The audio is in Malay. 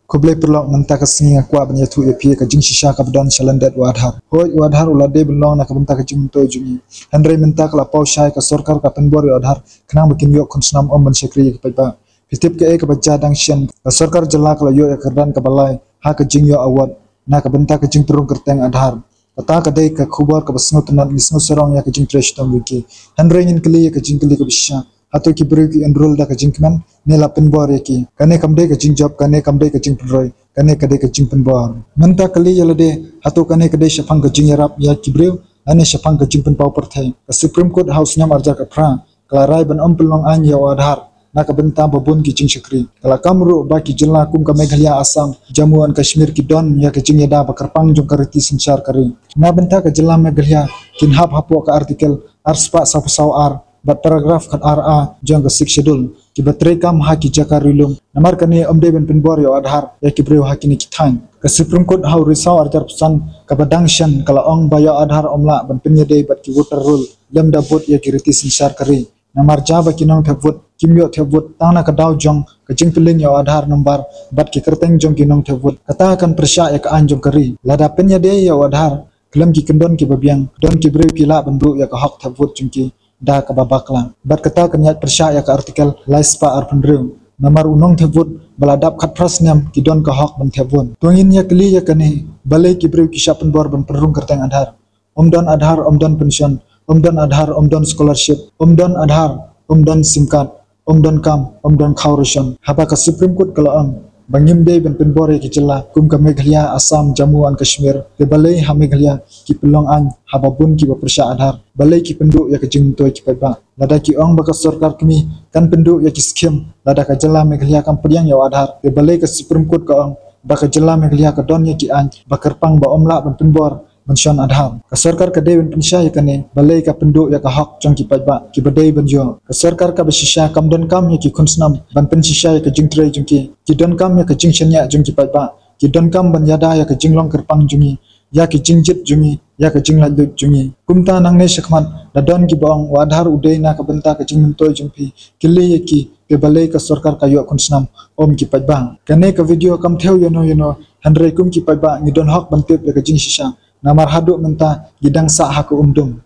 kublai perlong menta ka singa kwa banya tu epi ka jing shisha ka bdan shalandat wadhar hoi wadhar ulade belong na ka benta ka jing to jungi handrai menta ka lapau shai ka sorkar ka penbor wadhar kenang bikin yok konsnam om ban sekri ka pa pitip ka ka baja dang shen ka sorkar jala ka yo ya kardan ka balai ha ka jing yo awat na ka benta ka jing perung kerteng adhar Kata kadai ka kubar ka basno tunan lisno serong ya ka jing trash tom wiki handrai ngin kli ka jing kli ka bisha atau ki beri ki enroll da ka jing kman ne la penbor ki kane kamde ka jing job kane kamde ka jing penroi kane kade ka jing penbor menta kali yalade atau kane kade shapang ka jing yarap ya ki breu ane shapang ka jing penpau perthai ka Supreme Court House nyam arja ka pra klarai ban ampelong an ya wadhar na ka benta babun ki jing shakri kala kamru ba ki jilla kum ka Meghalaya Assam Jammu and Kashmir ki don ya ka jing yada bakarpang jong kariti sinchar kari na benta ka jilla Meghalaya kin hap hapo ka artikel arspa sapusau ar bat paragraf kat RA jong ka 6 schedule ki batre kam ha ki jakar rilum namar kane omde ben penbor yo adhar ya ki breu ha ki ni kithan ka Supreme Court how risau arjar pesan ka badang shan kala ong bayo adhar omla ban penyedai bat ki voter roll lem da bot ya ki riti sinchar kari namar jaba ki nong thevot kimyo thevot tana ka daw jong ka jing pilin yo adhar number bat ki kerteng jong ki nong thevot kata kan persya ya ka anjong kari lada penyedai yo adhar klem ki kendon ki babiang don ki breu ki la bandu ya ka hak thevot jong ki da ka babakla bat kata kenyat persya ya ka artikel laispa arpendrew namar unong thevut baladap khat prasnyam ki don ka hok ban thevun tungin ya kli ya kane balai ki brew ki shapen bor ban perung kerteng adhar adhar omdon pension adhar omdon scholarship adhar omdon simkat kam omdon khauration haba ka Supreme Court kala ang bangim dei ban penbor ki jilla kum ka Meghalaya Assam Jammu and Kashmir ke balai ha Meghalaya ki pelong an hababun ki bapersya adhar balai ki penduk ya ke jing toy ki paiba lada ki ong baka sorkar kami kan penduk ya ki skim lada ka jilla Meghalaya kan pediang ya adhar ke balai ka Supreme Court ka ong baka jilla Meghalaya ka don ya ki an bakarpang ba omla ban penbor mention adhar ka sorkar ka dewan pensya ya kane balai ka penduk ya ka hak jong ki paiba ki badai banjo ka sorkar ka besisya kam don kam ya ki konsnam ban pensya ya ka jing trai jong ki don kam ya ka jing shenya jong ki paiba ki don kam ban yada ya ka jing long kerpang jungi ya ki jing jit jungi ya ka jing laduk jungi kumta nang ne shakmat da don ki bong wadhar udai na ka benta ka jing mentoy jongpi kili ya ki ke balai ka sorkar ka yo konsnam om ki paiba kane ka video kam theu yono handrai kum ki paiba ni don hak bantep ya ka jing shisha namar haduk menta gidang sa haku umdum